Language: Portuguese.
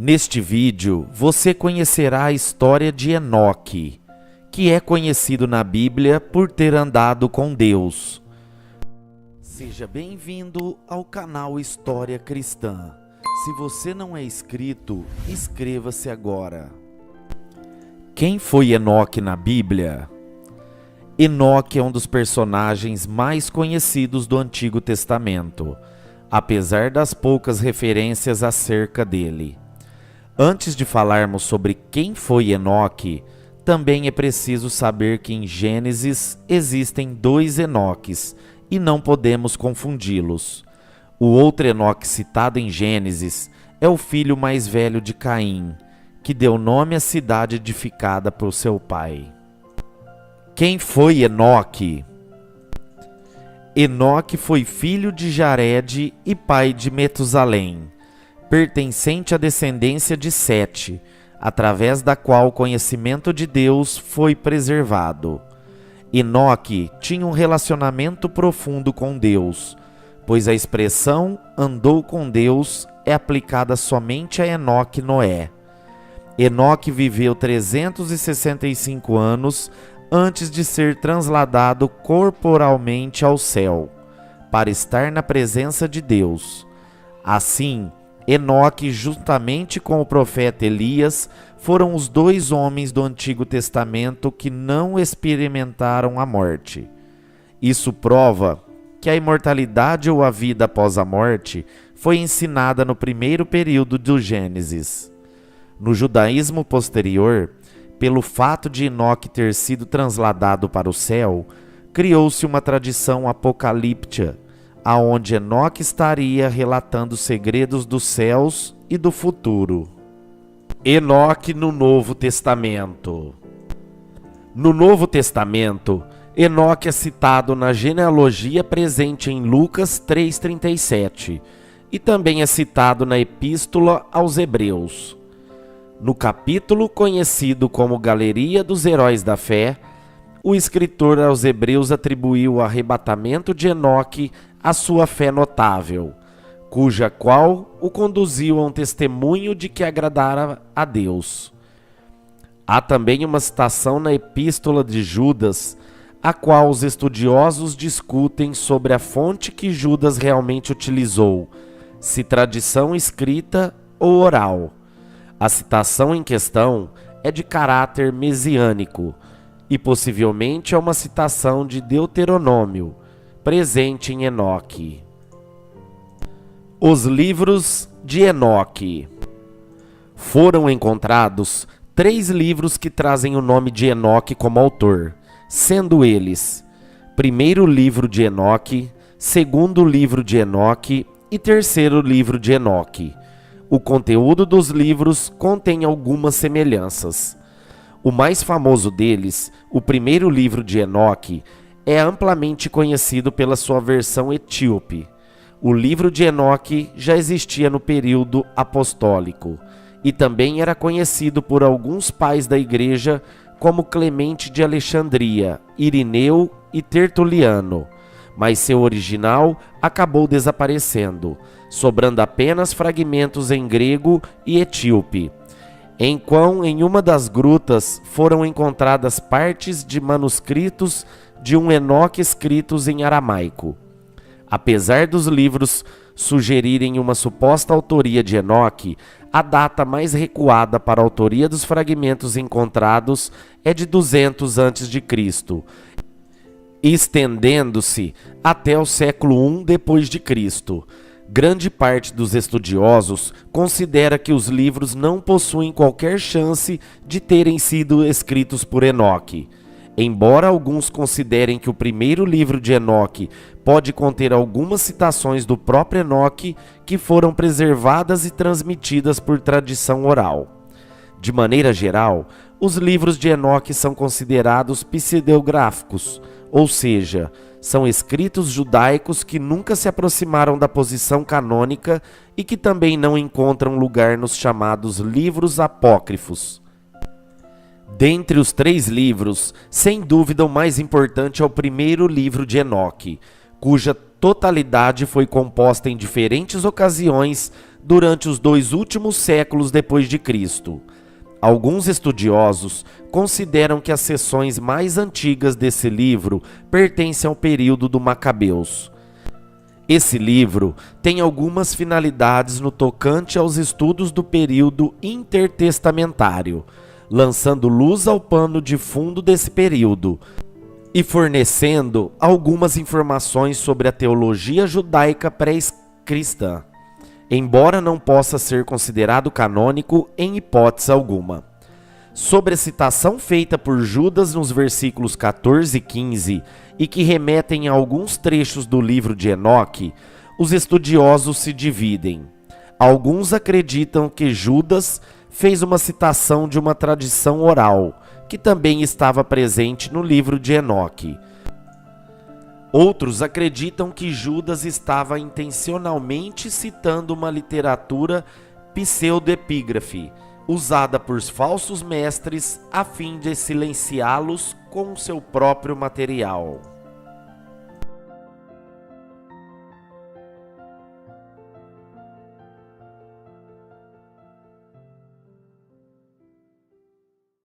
Neste vídeo, você conhecerá a história de Enoque, que é conhecido na Bíblia por ter andado com Deus. Seja bem-vindo ao canal História Cristã. Se você não é inscrito, inscreva-se agora. Quem foi Enoque na Bíblia? Enoque é um dos personagens mais conhecidos do Antigo Testamento, apesar das poucas referências acerca dele. Antes de falarmos sobre quem foi Enoque, também é preciso saber que em Gênesis existem dois Enoques e não podemos confundi-los. O outro Enoque citado em Gênesis é o filho mais velho de Caim, que deu nome à cidade edificada por seu pai. Quem foi Enoque? Enoque foi filho de Jared e pai de Metusalém, pertencente à descendência de Sete, através da qual o conhecimento de Deus foi preservado. Enoque tinha um relacionamento profundo com Deus, pois a expressão andou com Deus é aplicada somente a Enoque e Noé. Enoque viveu 365 anos antes de ser transladado corporalmente ao céu, para estar na presença de Deus. Assim, Enoque, juntamente com o profeta Elias, foram os dois homens do Antigo Testamento que não experimentaram a morte. Isso prova que a imortalidade ou a vida após a morte foi ensinada no primeiro período do Gênesis. No judaísmo posterior, pelo fato de Enoque ter sido transladado para o céu, criou-se uma tradição apocalíptica, aonde Enoque estaria relatando segredos dos céus e do futuro. Enoque no Novo Testamento. No Novo Testamento, Enoque é citado na genealogia presente em Lucas 3,37 e também é citado na Epístola aos Hebreus. No capítulo conhecido como Galeria dos Heróis da Fé, o escritor aos Hebreus atribuiu o arrebatamento de Enoque à sua fé notável, cuja qual o conduziu a um testemunho de que agradara a Deus. Há também uma citação na Epístola de Judas, a qual os estudiosos discutem sobre a fonte que Judas realmente utilizou, se tradição escrita ou oral. A citação em questão é de caráter messiânico e possivelmente é uma citação de Deuteronômio, presente em Enoque. Os livros de Enoque. Foram encontrados 3 livros que trazem o nome de Enoque como autor, sendo eles: primeiro livro de Enoque, segundo livro de Enoque e terceiro livro de Enoque. O conteúdo dos livros contém algumas semelhanças. O mais famoso deles, o primeiro livro de Enoque, é amplamente conhecido pela sua versão etíope. O livro de Enoque já existia no período apostólico e também era conhecido por alguns pais da igreja como Clemente de Alexandria, Irineu e Tertuliano, mas seu original acabou desaparecendo, sobrando apenas fragmentos em grego e etíope, enquanto em uma das grutas foram encontradas partes de manuscritos de um Enoque escritos em aramaico. Apesar dos livros sugerirem uma suposta autoria de Enoque, a data mais recuada para a autoria dos fragmentos encontrados é de 200 a.C., estendendo-se até o século I d.C. Grande parte dos estudiosos considera que os livros não possuem qualquer chance de terem sido escritos por Enoque. Embora alguns considerem que o primeiro livro de Enoque pode conter algumas citações do próprio Enoque que foram preservadas e transmitidas por tradição oral. De maneira geral, os livros de Enoque são considerados pseudográficos, ou seja, são escritos judaicos que nunca se aproximaram da posição canônica e que também não encontram lugar nos chamados livros apócrifos. Dentre os 3 livros, sem dúvida o mais importante é o primeiro livro de Enoque, cuja totalidade foi composta em diferentes ocasiões durante os 2 últimos séculos depois de Cristo. Alguns estudiosos consideram que as seções mais antigas desse livro pertencem ao período do Macabeus. Esse livro tem algumas finalidades no tocante aos estudos do período intertestamentário, lançando luz ao pano de fundo desse período e fornecendo algumas informações sobre a teologia judaica pré-cristã, embora não possa ser considerado canônico em hipótese alguma. Sobre a citação feita por Judas nos versículos 14 e 15 e que remetem a alguns trechos do livro de Enoque, os estudiosos se dividem. Alguns acreditam que Judas fez uma citação de uma tradição oral, que também estava presente no livro de Enoque. Outros acreditam que Judas estava intencionalmente citando uma literatura pseudoepígrafe, usada por falsos mestres a fim de silenciá-los com seu próprio material.